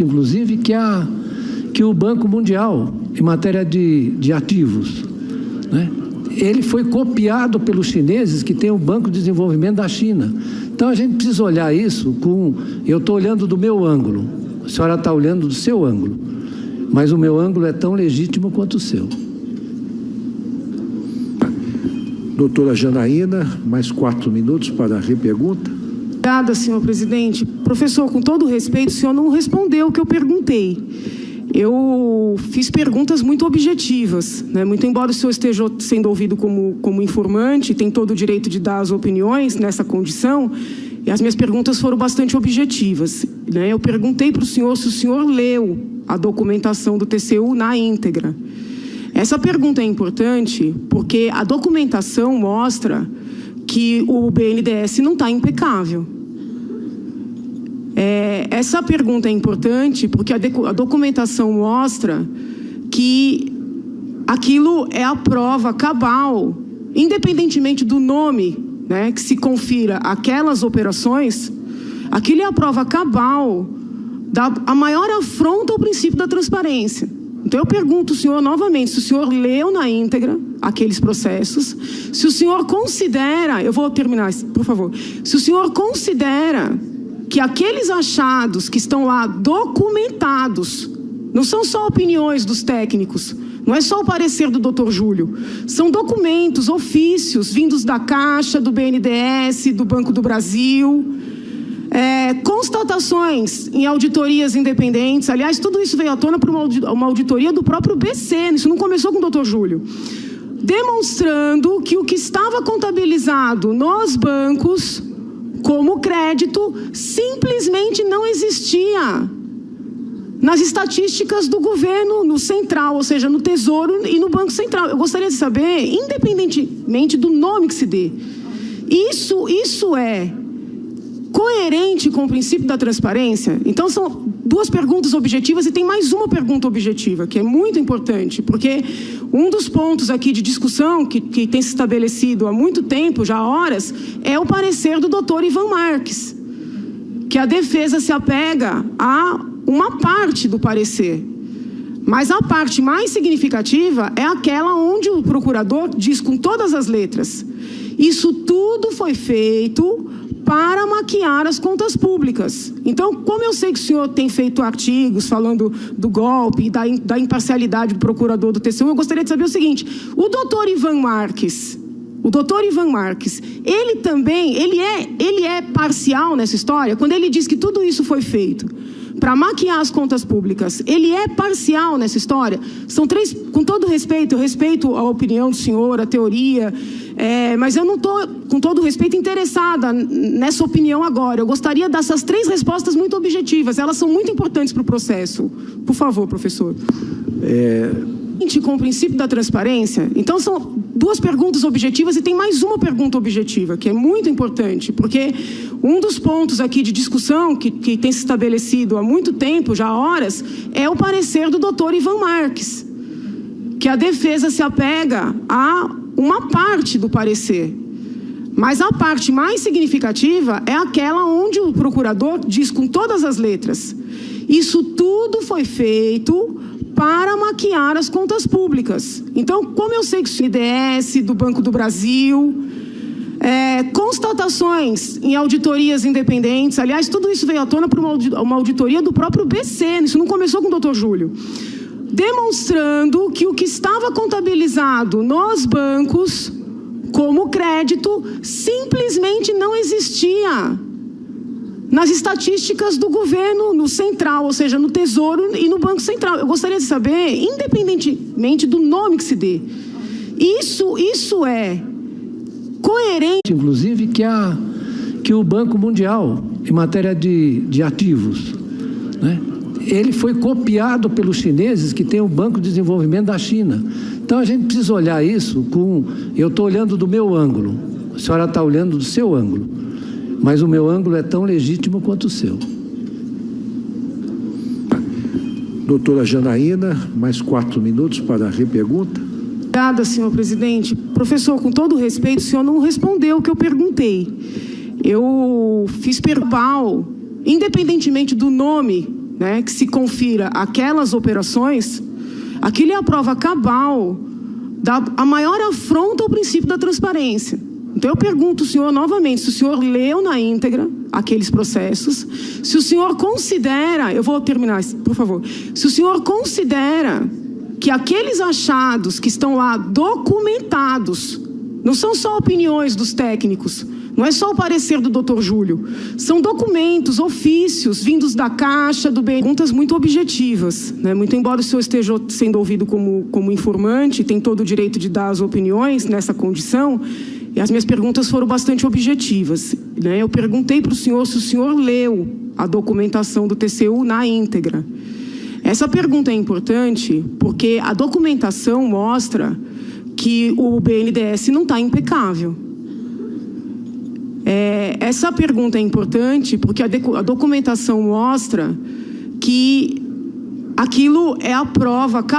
inclusive, que o Banco Mundial, em matéria de ativos, né? Ele foi copiado pelos chineses, que tem o Banco de Desenvolvimento da China. Então, a gente precisa olhar isso com... Eu estou olhando do meu ângulo, a senhora está olhando do seu ângulo, mas o meu ângulo é tão legítimo quanto o seu. Doutora Janaína, mais 4 minutos para a repergunta. Obrigada, senhor presidente. Professor, com todo respeito, o senhor não respondeu o que eu perguntei. Eu fiz perguntas muito objetivas, né? Muito embora o senhor esteja sendo ouvido como informante, tem todo o direito de dar as opiniões nessa condição, e as minhas perguntas foram bastante objetivas, né? Eu perguntei para o senhor se o senhor leu a documentação do TCU na íntegra. Essa pergunta é importante porque a documentação mostra que o BNDES não está impecável. Essa pergunta é importante porque a documentação mostra que aquilo é a prova cabal, independentemente do nome, né, que se confira aquelas operações, aquilo é a prova cabal da maior afronta ao princípio da transparência. Então, eu pergunto ao senhor novamente se o senhor leu na íntegra aqueles processos, se o senhor considera, eu vou terminar, por favor, se o senhor considera que aqueles achados que estão lá documentados, não são só opiniões dos técnicos, não é só o parecer do Dr. Júlio, são documentos, ofícios, vindos da Caixa, do BNDES, do Banco do Brasil, constatações em auditorias independentes. Aliás, tudo isso veio à tona por uma auditoria do próprio BC, isso não começou com o Dr. Júlio, demonstrando que o que estava contabilizado nos bancos como crédito simplesmente não existia nas estatísticas do governo, no central, ou seja, no Tesouro e no Banco Central. Eu gostaria de saber, independentemente do nome que se dê, isso é coerente com o princípio da transparência? Então, são duas perguntas objetivas e tem mais uma pergunta objetiva, que é muito importante, porque um dos pontos aqui de discussão que tem se estabelecido há muito tempo, já há horas, é o parecer do doutor Ivan Marques, que a defesa se apega a uma parte do parecer. Mas a parte mais significativa é aquela onde o procurador diz com todas as letras: isso tudo foi feito para maquiar as contas públicas. Então, como eu sei que o senhor tem feito artigos falando do golpe e da imparcialidade do procurador do TCU, eu gostaria de saber o seguinte: o doutor Ivan Marques, ele é parcial nessa história? Quando ele diz que tudo isso foi feito para maquiar as contas públicas, ele é parcial nessa história? São três, com todo respeito, eu respeito a opinião do senhor, a teoria, mas eu não estou, com todo respeito, interessada nessa opinião agora. Eu gostaria dessas três respostas muito objetivas, elas são muito importantes para o processo. Por favor, professor. Com o princípio da transparência, então são duas perguntas objetivas e tem mais uma pergunta objetiva, que é muito importante, porque um dos pontos aqui de discussão que tem se estabelecido há muito tempo, já há horas, é o parecer do doutor Ivan Marques, que a defesa se apega a uma parte do parecer. Mas a parte mais significativa é aquela onde o procurador diz com todas as letras: isso tudo foi feito para maquiar as contas públicas. Então, como eu sei que o BNDES, do Banco do Brasil, constatações em auditorias independentes, aliás, tudo isso veio à tona por uma auditoria do próprio BC, isso não começou com o Dr. Júlio, demonstrando que o que estava contabilizado nos bancos como crédito simplesmente não existia nas estatísticas do governo, no central, ou seja, no Tesouro e no Banco Central. Eu gostaria de saber, independentemente do nome que se dê, isso é coerente, inclusive, que o Banco Mundial, em matéria de ativos, né, ele foi copiado pelos chineses, que tem o Banco de Desenvolvimento da China. Então, a gente precisa olhar isso com... Eu estou olhando do meu ângulo, a senhora está olhando do seu ângulo, mas o meu ângulo é tão legítimo quanto o seu. Doutora Janaína, mais 4 minutos para a repergunta. Obrigada, senhor presidente. Professor, com todo respeito, o senhor não respondeu o que eu perguntei. Eu fiz verbal, independentemente do nome, né, que se confira aquelas operações, aquilo é a prova cabal da maior afronta ao princípio da transparência. Então eu pergunto ao senhor novamente, se o senhor leu na íntegra aqueles processos, se o senhor considera, eu vou terminar, por favor, se o senhor considera que aqueles achados que estão lá documentados, não são só opiniões dos técnicos, não é só o parecer do Dr. Júlio, são documentos, ofícios, vindos da Caixa, do BNDES, perguntas muito objetivas, né? Muito embora o senhor esteja sendo ouvido como informante, tem todo o direito de dar as opiniões nessa condição, e as minhas perguntas foram bastante objetivas, né? Eu perguntei para o senhor se o senhor leu a documentação do TCU na íntegra. Essa pergunta é importante porque a documentação mostra que o BNDES não está impecável. Essa pergunta é importante porque a documentação mostra que aquilo é a prova